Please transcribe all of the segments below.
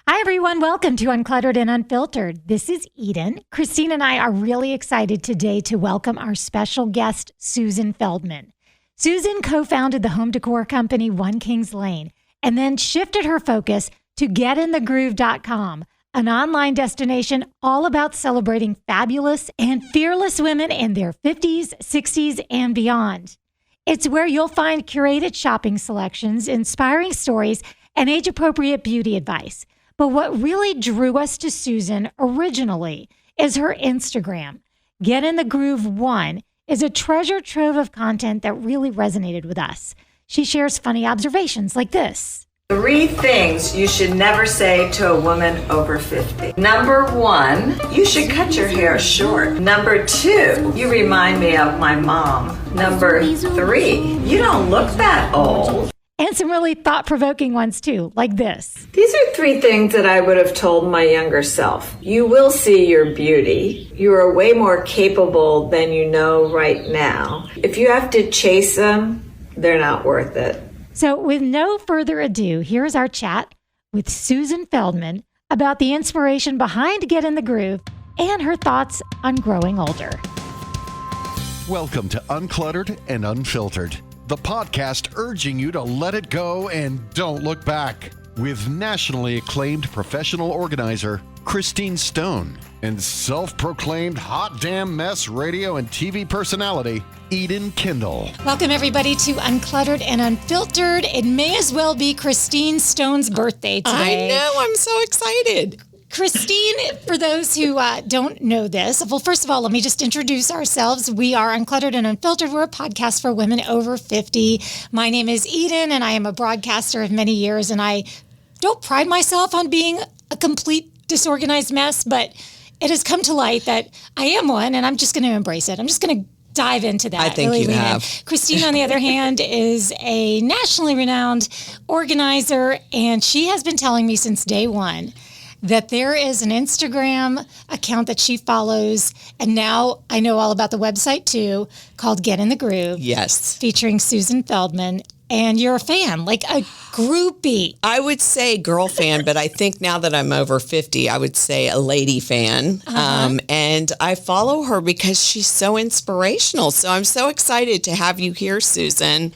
Hi, everyone. Welcome to Uncluttered and Unfiltered. This is Eden. Christine and I are really excited today to welcome our special guest, Susan Feldman. Susan co-founded the home decor company One Kings Lane and then shifted her focus to getinthegroove.com, an online destination all about celebrating fabulous and fearless women in their 50s, 60s, and beyond. It's where you'll find curated shopping selections, inspiring stories, and age-appropriate beauty advice. But what really drew us to Susan originally is her Instagram. Get in the Groove 1 is a treasure trove of content that really resonated with us. She shares funny observations like this. 3 things you should never say to a woman over 50. Number 1, you should cut your hair short. Number 2, you remind me of my mom. Number 3, you don't look that old. And some really thought-provoking ones, too, like this. These are 3 things that I would have told my younger self. You will see your beauty. You are way more capable than you know right now. If you have to chase them, they're not worth it. So with no further ado, here's our chat with Susan Feldman about the inspiration behind Get in the Groove and her thoughts on growing older. Welcome to Uncluttered and Unfiltered, the podcast urging you to let it go and don't look back, with nationally acclaimed professional organizer Christine Stone and self-proclaimed hot damn mess radio and TV personality Eden Kendall. Welcome everybody to Uncluttered and Unfiltered. It may as well be Christine Stone's birthday today. I know, I'm so excited. Christine, for those who don't know this, well, first of all, let me just introduce ourselves. We are Uncluttered and Unfiltered. We're a podcast for women over 50. My name is Eden, and I am a broadcaster of many years, and I don't pride myself on being a complete disorganized mess, but it has come to light that I am one, and I'm just going to embrace it. I'm just going to dive into that. I think really you have. Christine, on the other hand, is a nationally renowned organizer, and she has been telling me since day one that there is an Instagram account that she follows, and now I know all about the website too, called Get in the Groove. Yes. Featuring Susan Feldman. And you're a fan, like a groupie. I would say girl fan, but I think now that I'm over 50, I would say a lady fan. And I follow her because she's so inspirational. So I'm so excited to have you here, Susan.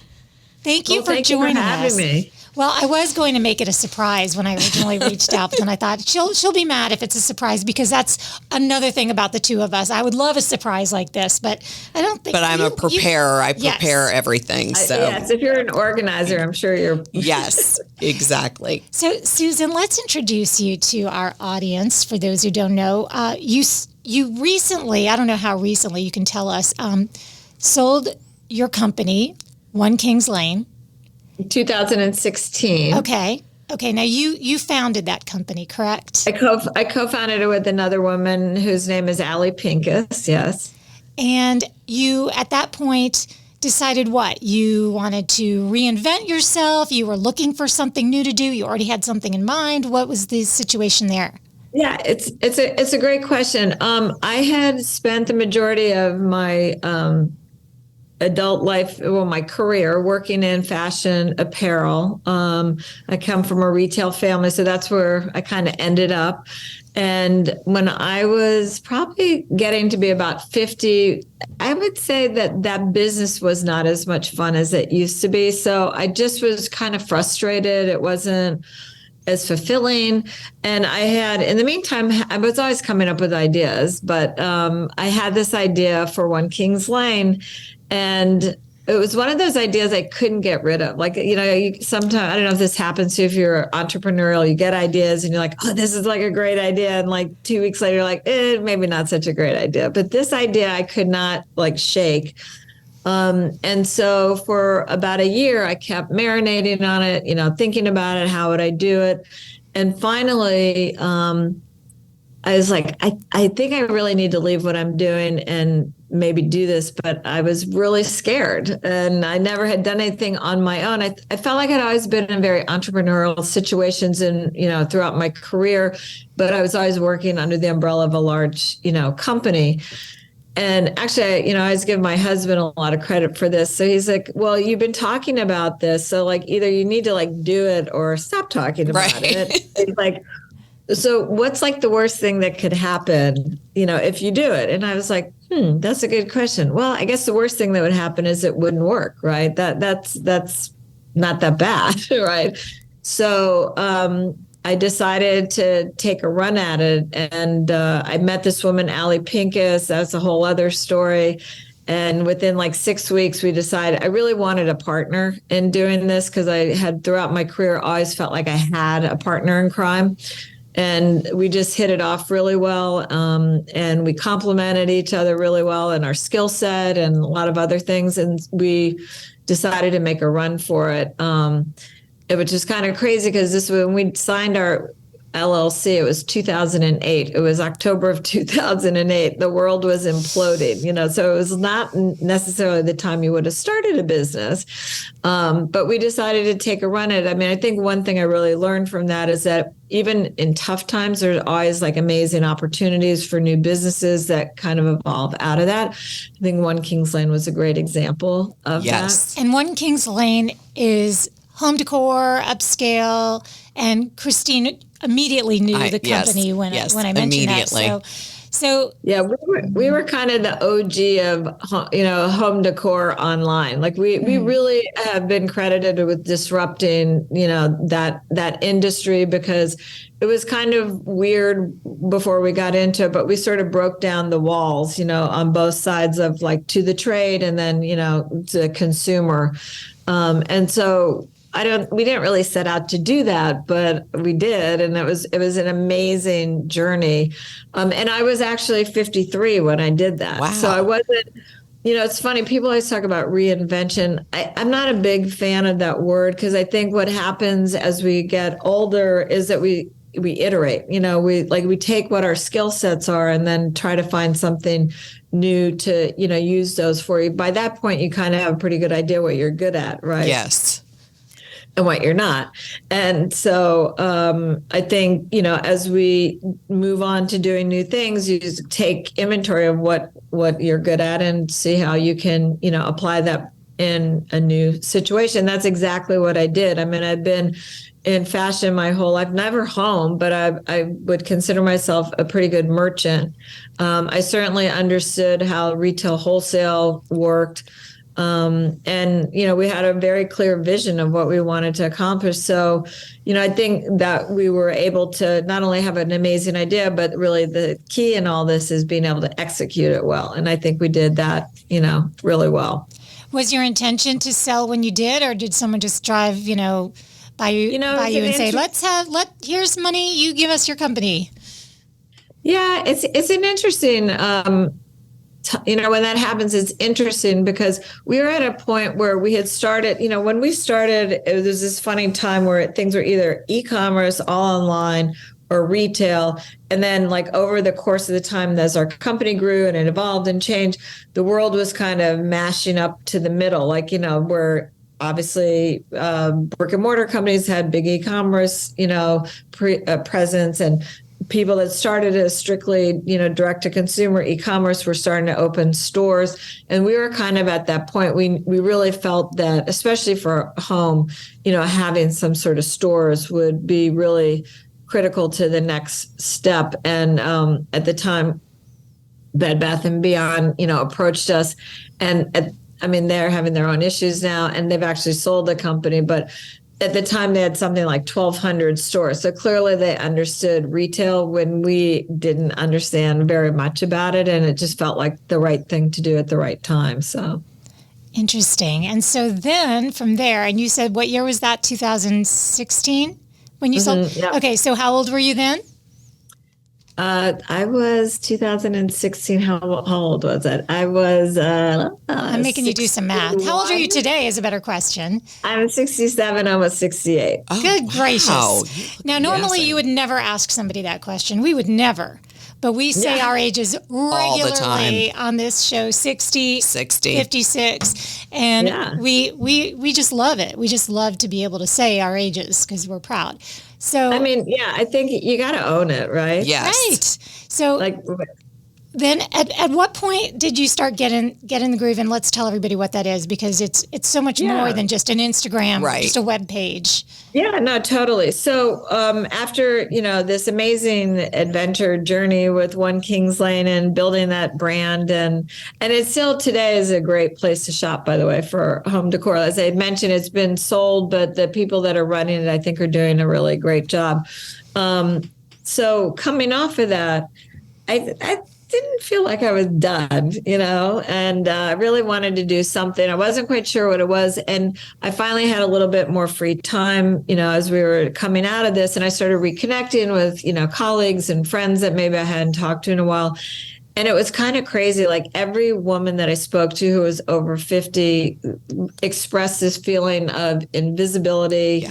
Thank you for joining us. Me. Well, I was going to make it a surprise when I originally reached out, but then I thought she'll be mad if it's a surprise, because that's another thing about the two of us. I would love a surprise like this, but I don't think. But I'm a preparer. I prepare everything. So yes, if you're an organizer, I'm sure you're. Yes, exactly. So, Susan, let's introduce you to our audience. For those who don't know, you recently, I don't know how recently, you can tell us, sold your company, One Kings Lane. 2016. Okay. Now you founded that company, correct? I co-founded it with another woman whose name is Allie Pincus. Yes. And you, at that point, decided what? You wanted to reinvent yourself. You were looking for something new to do. You already had something in mind. What was the situation there? Yeah, it's a great question. I had spent the majority of my adult life, my career, working in fashion apparel. I come from a retail family, so that's where I kind of ended up. And when I was probably getting to be about 50, I would say that business was not as much fun as it used to be. So I just was kind of frustrated. It wasn't as fulfilling. And I had, in the meantime, I was always coming up with ideas, but I had this idea for One Kings Lane. And it was one of those ideas I couldn't get rid of. Like, sometimes, I don't know if this happens to you, if you're entrepreneurial, you get ideas and you're like, oh, this is like a great idea. And like 2 weeks later, you're like, maybe not such a great idea. But this idea I could not like shake. And so for about a year, I kept marinating on it, thinking about it. How would I do it? And finally, I was like, I think I really need to leave what I'm doing and maybe do this, but I was really scared and I never had done anything on my own. I felt like I'd always been in very entrepreneurial situations and, throughout my career, but I was always working under the umbrella of a large, company. And actually, I always give my husband a lot of credit for this. So he's like, well, you've been talking about this. So like, either you need to like do it or stop talking about it. It's like, so what's like the worst thing that could happen, if you do it? And I was like, that's a good question. Well, I guess the worst thing that would happen is it wouldn't work, right? That's not that bad, right? So I decided to take a run at it, and I met this woman, Allie Pincus. That's a whole other story. And within like 6 weeks, we decided I really wanted a partner in doing this, because I had throughout my career always felt like I had a partner in crime. And we just hit it off really well. And we complemented each other really well in our skill set and a lot of other things. And we decided to make a run for it. It was just kind of crazy, because this when we signed our LLC, it was 2008. It was October of 2008. The world was imploding, so it was not necessarily the time you would have started a business. But we decided to take a run at it. I mean, I think one thing I really learned from that is that even in tough times, there's always like amazing opportunities for new businesses that kind of evolve out of that. I think One Kings Lane was a great example of that. And One Kings Lane is home decor, upscale, and Christine immediately knew the company when I mentioned that. So yeah, we were kind of the OG of home decor online. Like we really have been credited with disrupting that industry, because it was kind of weird before we got into it, but we sort of broke down the walls on both sides of like to the trade and then to the consumer, and so we didn't really set out to do that, but we did. And it was an amazing journey. And I was actually 53 when I did that. Wow. So I wasn't, it's funny. People always talk about reinvention. I'm not a big fan of that word, because I think what happens as we get older is that we iterate, we take what our skill sets are and then try to find something new to, use those for you. By that point, you kind of have a pretty good idea what you're good at, right? Yes. And what you're not. And so I think, as we move on to doing new things, you just take inventory of what you're good at and see how you can, apply that in a new situation. That's exactly what I did. I mean, I've been in fashion my whole life, never home, but I would consider myself a pretty good merchant. I certainly understood how retail wholesale worked. And, we had a very clear vision of what we wanted to accomplish. So, I think that we were able to not only have an amazing idea, but really the key in all this is being able to execute it well. And I think we did that, really well. Was your intention to sell when you did, or did someone just drive, by you and say, here's money, you give us your company? Yeah, it's an interesting, when that happens, it's interesting, because we were at a point where we had started, when we started, it was this funny time where things were either e-commerce, all online, or retail. And then like over the course of the time, as our company grew and it evolved and changed, the world was kind of mashing up to the middle, where obviously brick and mortar companies had big e-commerce, presence, and people that started as strictly, direct to consumer e-commerce were starting to open stores. And we were kind of at that point. We really felt that, especially for home, having some sort of stores would be really critical to the next step. And at the time, Bed Bath & Beyond, approached us, and they're having their own issues now, and they've actually sold the company, but at the time they had something like 1,200 stores. So clearly they understood retail when we didn't understand very much about it. And it just felt like the right thing to do at the right time. So interesting. And so then from there, and you said, what year was that? 2016 when you sold? Yeah. Okay. So how old were you then? I was 2016. How old was it? I was. I'm making 61. You do some math. How old are you today is a better question. I'm 67, almost 68. Oh, good gracious. Wow. Now, normally you would never ask somebody that question. We would never. But we say our ages regularly on this show, 60, 56. And we just love it. We just love to be able to say our ages because we're proud. So I think you got to own it, right? Yes. Right. So then at what point did you start getting the groove? And let's tell everybody what that is, because it's so much more than just an Instagram, right. just a web page. Yeah, no, totally. So after, this amazing adventure journey with One Kings Lane and building that brand, and it still today is a great place to shop, by the way, for home decor. As I mentioned, it's been sold, but the people that are running it, I think, are doing a really great job. So coming off of that, I didn't feel like I was done, and I really wanted to do something. I wasn't quite sure what it was. And I finally had a little bit more free time, as we were coming out of this, and I started reconnecting with, colleagues and friends that maybe I hadn't talked to in a while. And it was kind of crazy. Like every woman that I spoke to who was over 50 expressed this feeling of invisibility,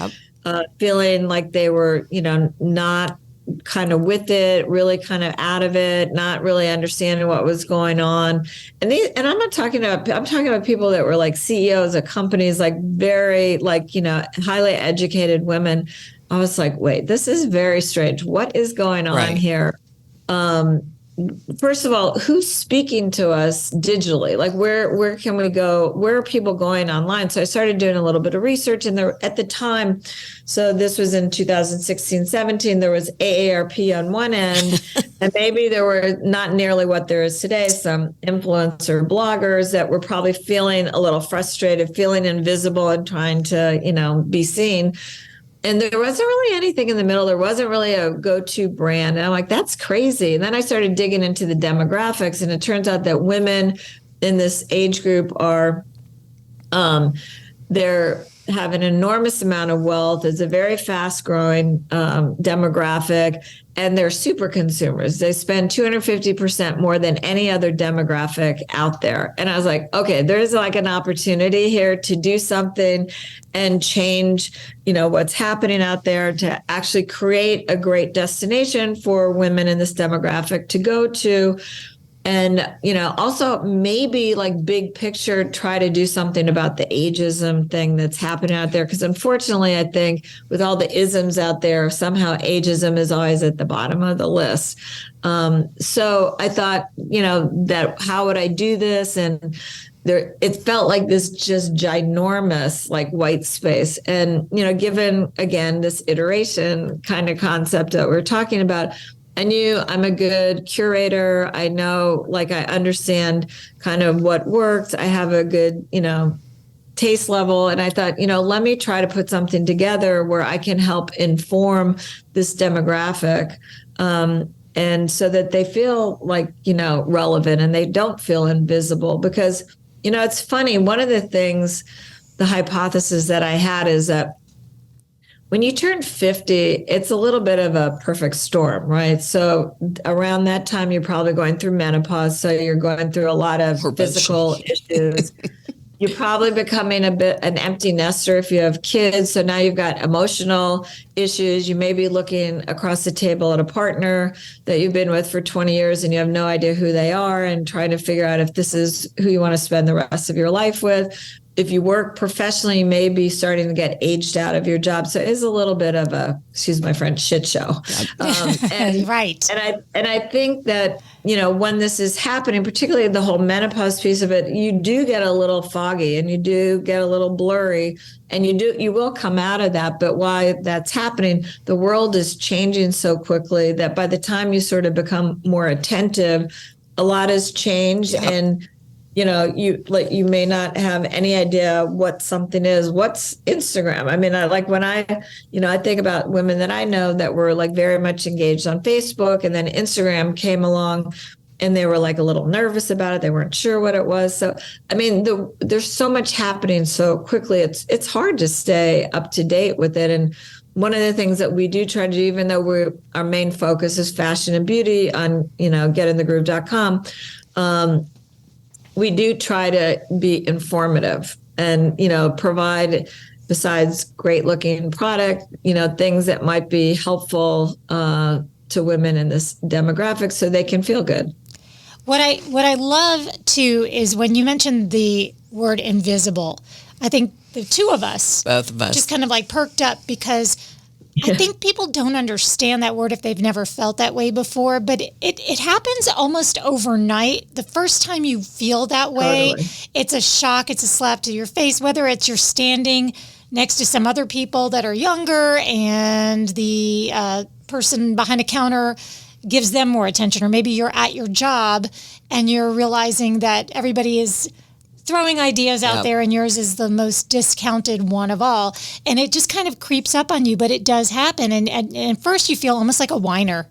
feeling like they were, not kind of with it, really kind of out of it, not really understanding what was going on. And I'm talking about people that were like CEOs of companies, like very highly educated women. I was like, wait, this is very strange. What is going on here? First of all, who's speaking to us digitally? Like where can we go? Where are people going online? So I started doing a little bit of research, and at the time, so this was in 2016, 17, there was AARP on one end, and maybe there were not nearly what there is today, some influencer bloggers that were probably feeling a little frustrated, feeling invisible and trying to, be seen. And there wasn't really anything in the middle. There wasn't really a go-to brand. And I'm like, that's crazy. And then I started digging into the demographics, and it turns out that women in this age group are, they're have an enormous amount of wealth. It's a very fast-growing demographic, and they're super consumers. They spend 250% more than any other demographic out there. And I was like, okay, there's like an opportunity here to do something and change, what's happening out there, to actually create a great destination for women in this demographic to go to. And, also maybe like big picture, try to do something about the ageism thing that's happening out there. Because unfortunately, I think with all the isms out there, somehow ageism is always at the bottom of the list. So I thought, that how would I do this? And it felt like this just ginormous like white space. And, given, again, this iteration kind of concept that we're talking about, I knew I'm a good curator. I know, I understand kind of what works. I have a good, taste level. And I thought, let me try to put something together where I can help inform this demographic. And so that they feel like, relevant and they don't feel invisible. Because, it's funny. One of the things, the hypothesis that I had is that when you turn 50, it's a little bit of a perfect storm, right? So around that time, you're probably going through menopause. So you're going through a lot of physical issues. You're probably becoming a bit an empty nester if you have kids. So now you've got emotional issues. You may be looking across the table at a partner that you've been with for 20 years and you have no idea who they are, and trying to figure out if this is who you want to spend the rest of your life with. If you work professionally, you may be starting to get aged out of your job. So it is a little bit of a, excuse my French, shit show. Right. And I think that, when this is happening, particularly the whole menopause piece of it, you do get a little foggy and you do get a little blurry, and you will come out of that. But while that's happening, the world is changing so quickly that by the time you sort of become more attentive, a lot has changed. Yep. And you may not have any idea what something is. What's Instagram? I mean, I think about women that I know that were like very much engaged on Facebook, and then Instagram came along and they were like a little nervous about it. They weren't sure what it was. So, I mean, there's so much happening so quickly. It's hard to stay up to date with it. And one of the things that we do try to do, even though our main focus is fashion and beauty on, getinthegroove.com, we do try to be informative and, provide, besides great looking product, things that might be helpful to women in this demographic so they can feel good. What I love too is when you mentioned the word invisible, I think the both of us, just kind of like perked up, because I think people don't understand that word if they've never felt that way before, but it happens almost overnight. The first time you feel that way, Totally. it's a shock, it's a slap to your face, whether it's you're standing next to some other people that are younger and the person behind a counter gives them more attention, or maybe you're at your job and you're realizing that everybody is throwing ideas out there and yours is the most discounted one of all. And it just kind of creeps up on you, but it does happen. And at first you feel almost like a whiner,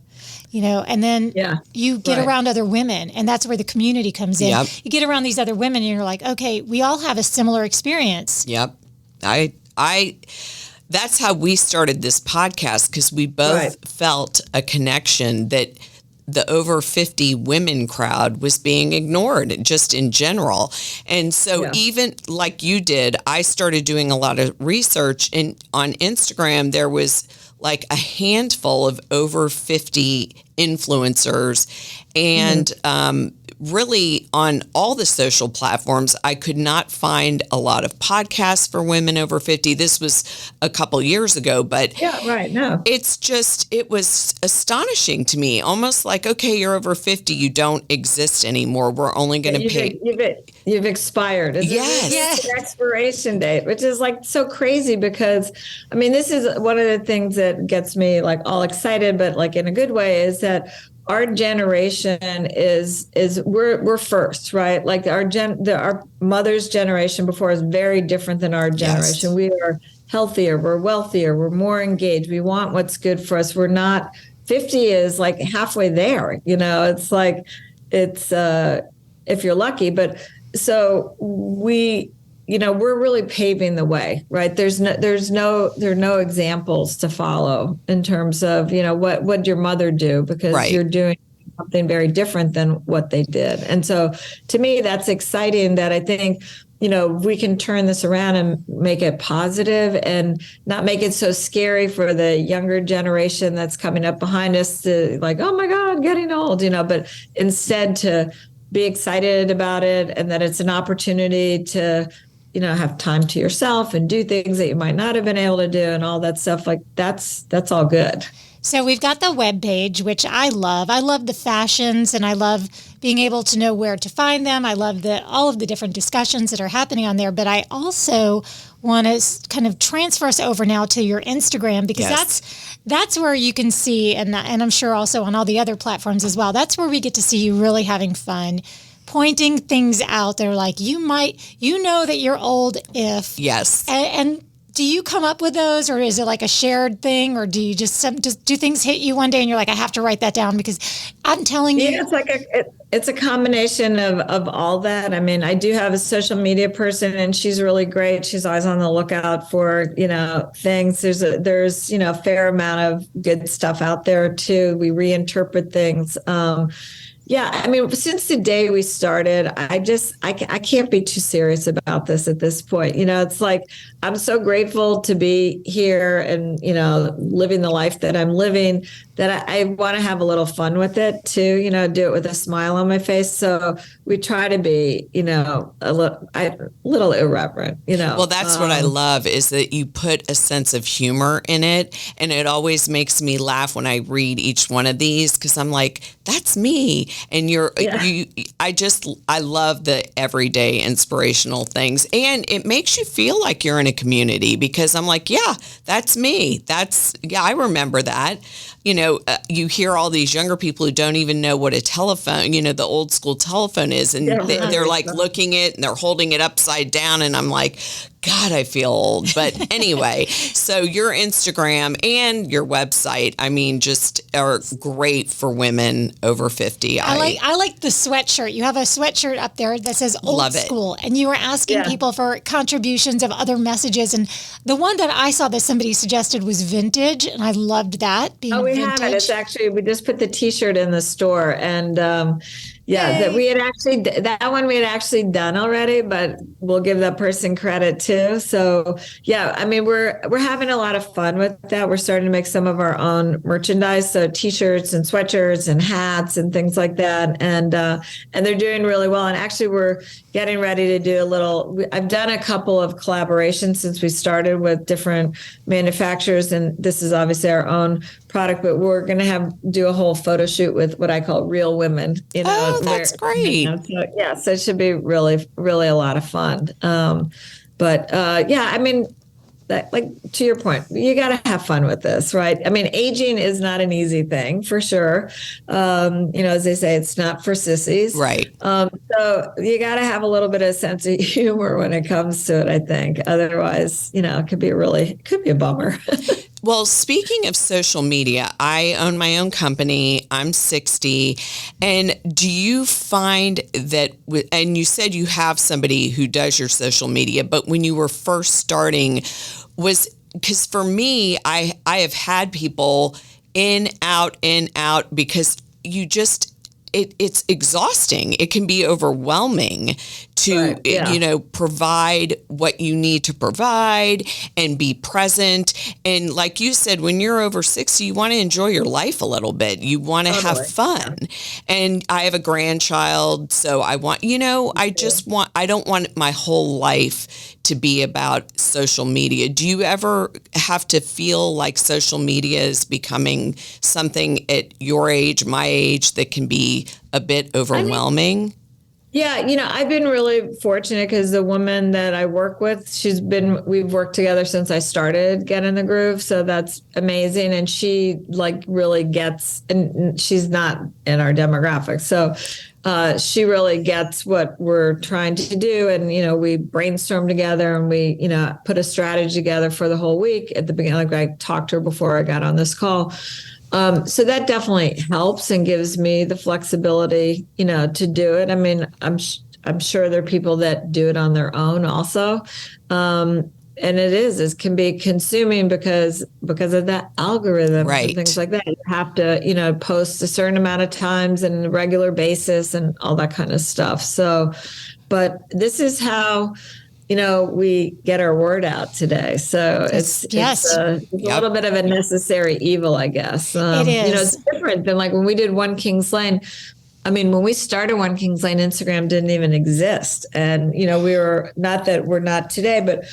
and then you get around other women, and that's where the community comes in. Yep. You get around these other women and you're like, okay, we all have a similar experience. Yep. That's how we started this podcast, because we both felt a connection that the over 50 women crowd was being ignored just in general. And so even like you did, I started doing a lot of research, and on Instagram, there was like a handful of over 50 influencers, and really on all the social platforms, I could not find a lot of podcasts for women over 50. This was a couple years ago, but it was astonishing to me. Almost like, okay, you're over 50, you don't exist anymore. We're only going to pay. You've expired. It's an expiration date, which is like so crazy, because I mean, this is one of the things that gets me like all excited, but like in a good way, is that our generation is we're first, right? Like our mother's generation before is very different than our generation. Yes. We are healthier, we're wealthier, we're more engaged. We want what's good for us. We're not 50 is like halfway there. It's like if you're lucky, but so we're really paving the way, right? There are no examples to follow in terms of, what your mother do, because you're doing something very different than what they did. And so to me, that's exciting, that I think, we can turn this around and make it positive and not make it so scary for the younger generation that's coming up behind us to like, oh my God, getting old, but instead to be excited about it, and that it's an opportunity to have time to yourself and do things that you might not have been able to do, and all that stuff. Like that's all good. So we've got the webpage, which I love. I love the fashions, and I love being able to know where to find them. I love all of the different discussions that are happening on there. But I also want to kind of transfer us over now to your Instagram, because that's where you can see, and I'm sure also on all the other platforms as well, that's where we get to see you really having fun, pointing things out. They're like, you know that you're old if. Yes. And do you come up with those, or is it like a shared thing, or do you just do things hit you one day and you're like, I have to write that down? Because I'm telling you. Yeah, it's like it's a combination of all that. I mean, I do have a social media person, and she's really great. She's always on the lookout for, things. There's a fair amount of good stuff out there too. We reinterpret things. Yeah, I mean, since the day we started, I can't be too serious about this at this point. It's like, I'm so grateful to be here and, living the life that I'm living, that I want to have a little fun with it too, do it with a smile on my face. So we try to be, a little irreverent, Well, that's what I love, is that you put a sense of humor in it. And it always makes me laugh when I read each one of these, because I'm like, that's me. And I love the everyday inspirational things. And it makes you feel like you're in a community, because I'm like, yeah, that's me. I remember that. You hear all these younger people who don't even know what a telephone, the old school telephone is. And they're like looking it and they're holding it upside down. And I'm like, God, I feel old. But anyway, so your Instagram and your website, I mean, just are great for women over 50. I like the sweatshirt. You have a sweatshirt up there that says old school, and you were asking people for contributions of other messages. And the one that I saw that somebody suggested was vintage, and I loved that. We have it. It's actually, we just put the T-shirt in the store, and Yeah, that Yay. we had actually that one we had actually done already, but we'll give that person credit too. So yeah, I mean we're having a lot of fun with that. We're starting to make some of our own merchandise, so t-shirts and sweatshirts and hats and things like that, and they're doing really well. And actually, we're getting ready to do a little. I've done a couple of collaborations since we started with different manufacturers, and this is obviously our own product, but we're going to do a whole photo shoot with what I call real women. Oh, that's great. So it should be really, really a lot of fun. I mean, like to your point, you got to have fun with this, right? I mean, aging is not an easy thing for sure. As they say, it's not for sissies, right? So you got to have a little bit of sense of humor when it comes to it. I think otherwise, it could be a bummer. Well, speaking of social media, I own my own company. I'm 60. And do you find that, and you said you have somebody who does your social media, but when you were first starting, because for me, I have had people in, out, because you just, it's exhausting. It can be overwhelming to, provide what you need to provide and be present. And like you said, when you're over 60, you want to enjoy your life a little bit. You want to have fun. Yeah. And I have a grandchild, so I want, I don't want my whole life to be about social media. Do you ever have to feel like social media is becoming something at your age, my age, that can be a bit overwhelming? I've been really fortunate because the woman that I work with, we've worked together since I started Get in the Groove. So that's amazing. And she really gets, and she's not in our demographic. So she really gets what we're trying to do. And, we brainstorm together and we, put a strategy together for the whole week at the beginning. Like I talked to her before I got on this call. So that definitely helps and gives me the flexibility, to do it. I mean, I'm sure there are people that do it on their own also. And it can be consuming because of that algorithm and things like that. You have to, post a certain amount of times and a regular basis and all that kind of stuff. So, but this is how, we get our word out today. So it's a little bit of a necessary evil, I guess. It is. It's different than like when we did One King's Lane. I mean, when we started One King's Lane, Instagram didn't even exist. And, we were, not that we're not today, but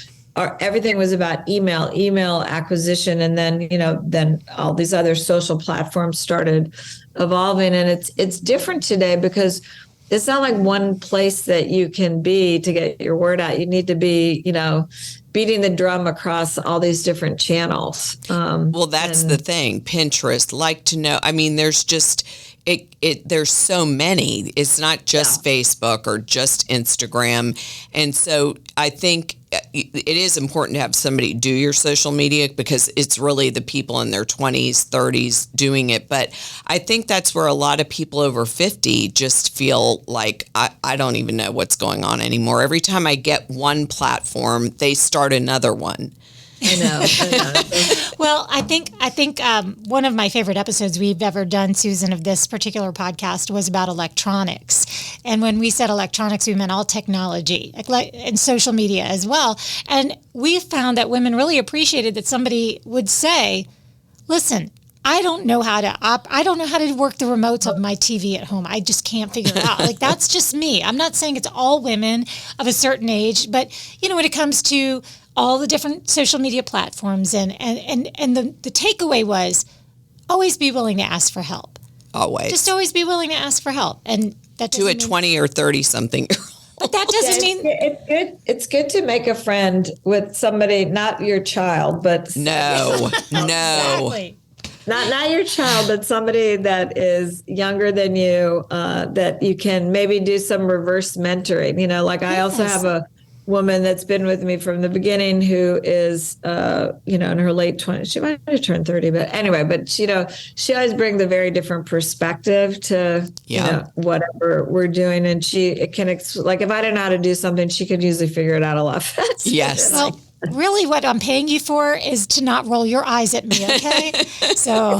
everything was about email acquisition. And then, then all these other social platforms started evolving. And it's different today because it's not like one place that you can be to get your word out. You need to be, beating the drum across all these different channels. Well, that's the thing. Pinterest, like to know. I mean, there's just there's so many. It's not just Facebook or just Instagram. And so I think it is important to have somebody do your social media because it's really the people in their 20s, 30s doing it. But I think that's where a lot of people over 50 just feel like I don't even know what's going on anymore. Every time I get one platform, they start another one. I know. Well, I think one of my favorite episodes we've ever done, Susan, of this particular podcast was about electronics. And when we said electronics, we meant all technology and social media as well. And we found that women really appreciated that somebody would say, listen, I don't know how to work the remotes of my TV at home. I just can't figure it out. Like, that's just me. I'm not saying it's all women of a certain age, but when it comes to all the different social media platforms and the takeaway was always be willing to ask for help. Always. Just always be willing to ask for help. And that to a 20 or 30 something. But that doesn't mean it's good. It's good to make a friend with somebody, not your child, but no. Exactly. Not your child, but somebody that is younger than you, that you can maybe do some reverse mentoring. I also have a woman that's been with me from the beginning who is, in her late 20s. She might have turned 30, but anyway, she always brings a very different perspective to, whatever we're doing. And if I didn't know how to do something, she could usually figure it out a lot faster. Yes. Well, really what I'm paying you for is to not roll your eyes at me, okay? So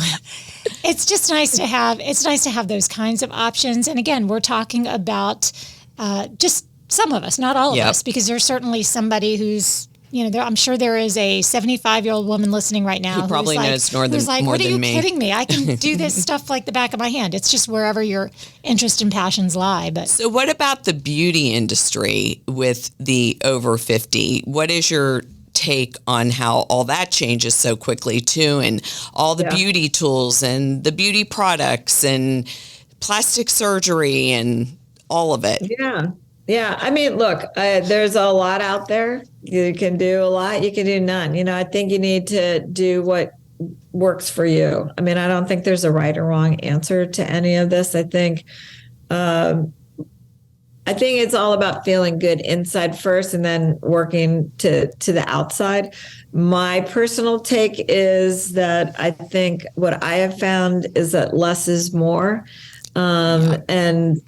It's just nice to have. It's nice to have those kinds of options. And again, we're talking about just some of us, not all of us, because there's certainly somebody who's, I'm sure there is a 75-year-old woman listening right now who probably knows more than me. What are you kidding me? I can do this stuff like the back of my hand. It's just wherever your interest and passions lie. But so, what about the beauty industry with the over 50? What is your take on how all that changes so quickly too, and all the beauty tools and the beauty products and plastic surgery and all of it? Yeah. I mean, look, there's a lot out there. You can do a lot. You can do none. I think you need to do what works for you. I mean, I don't think there's a right or wrong answer to any of this. I think it's all about feeling good inside first and then working to the outside. My personal take is that I think what I have found is that less is more. And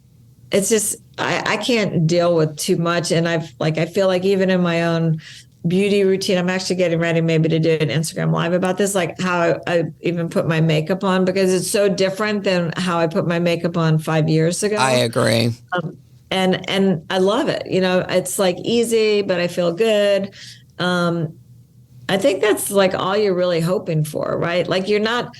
it's just, I can't deal with too much. And I feel like even in my own beauty routine, I'm actually getting ready maybe to do an Instagram live about this, like how I even put my makeup on, because it's so different than how I put my makeup on 5 years ago. I agree. And I love it. It's like easy, but I feel good. I think that's like all you're really hoping for, right? Like you're not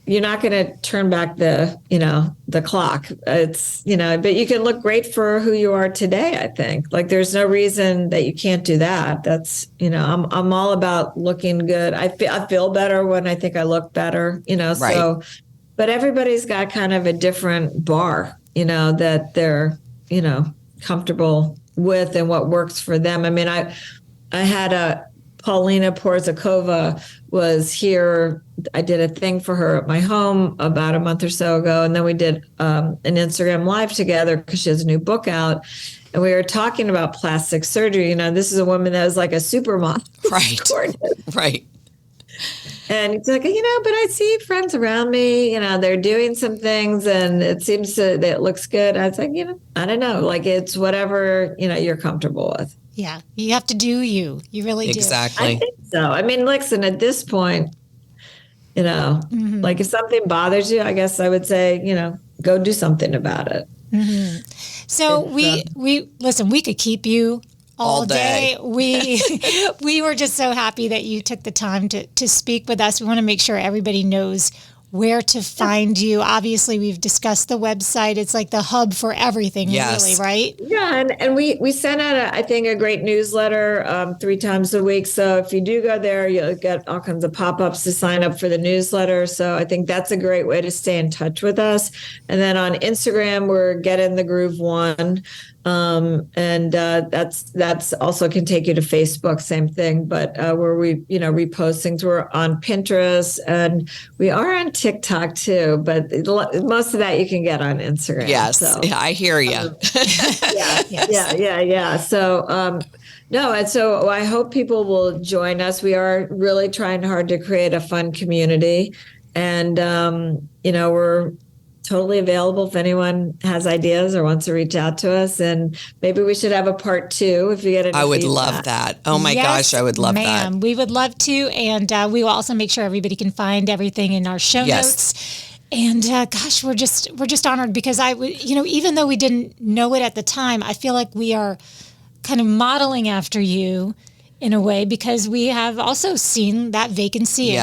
going to turn back the clock. It's, but you can look great for who you are today. I think like there's no reason that you can't do that. That's, I'm all about looking good. I feel better when I think I look better, right. So, but everybody's got kind of a different bar, that they're, comfortable with and what works for them. I mean, I had Paulina Porzakova was here. I did a thing for her at my home about a month or so ago. And then we did an Instagram live together because she has a new book out. And we were talking about plastic surgery. This is a woman that was like a supermodel. Right. Right. And it's like, but I see friends around me, they're doing some things and it seems that it looks good. I was like, I don't know, like it's whatever, you're comfortable with. Yeah. You have to do you. You really do. Exactly. I think so. I mean, listen, at this point, like if something bothers you, I guess I would say, go do something about it. Mm-hmm. So we listen, we could keep you all day. We were just so happy that you took the time to speak with us. We want to make sure everybody knows where to find you. Obviously, we've discussed the website. It's like the hub for everything, really, right? Yeah, and we send out, I think, a great newsletter 3 times a week. So if you do go there, you'll get all kinds of pop-ups to sign up for the newsletter. So I think that's a great way to stay in touch with us. And then on Instagram, we're Get in the Groove 1. And that's also can take you to Facebook, same thing, but where we, repost things. We're on Pinterest and we are on TikTok too, but most of that you can get on Instagram. Yes. So, I hear you. Yeah. So, no, and so I hope people will join us. We are really trying hard to create a fun community, and we're totally available if anyone has ideas or wants to reach out to us. And maybe we should have a part 2 if you get any I would feedback. love that. Oh my gosh, I would love that. We would love to. And we will also make sure everybody can find everything in our show notes. And gosh, we're just honored because even though we didn't know it at the time, I feel like we are kind of modeling after you in a way because we have also seen that vacancy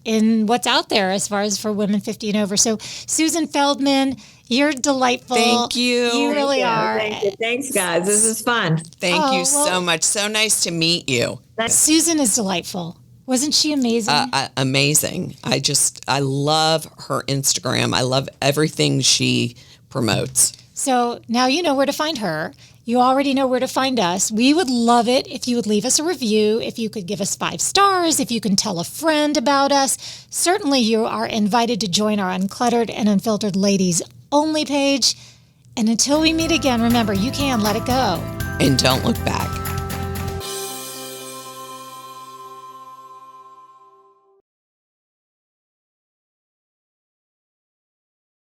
in what's out there as far as for women 50 and over. So Susan Feldman, you're delightful. Thank you. You really are. Thank you. Thanks, guys. This is fun. Thank you so much. So nice to meet you. Susan is delightful. Wasn't she amazing? Amazing. I love her Instagram. I love everything she promotes. So now you know where to find her. You already know where to find us. We would love it if you would leave us a review, if you could give us 5 stars, if you can tell a friend about us. Certainly you are invited to join our Uncluttered and Unfiltered Ladies Only page. And until we meet again, remember, you can let it go. And don't look back.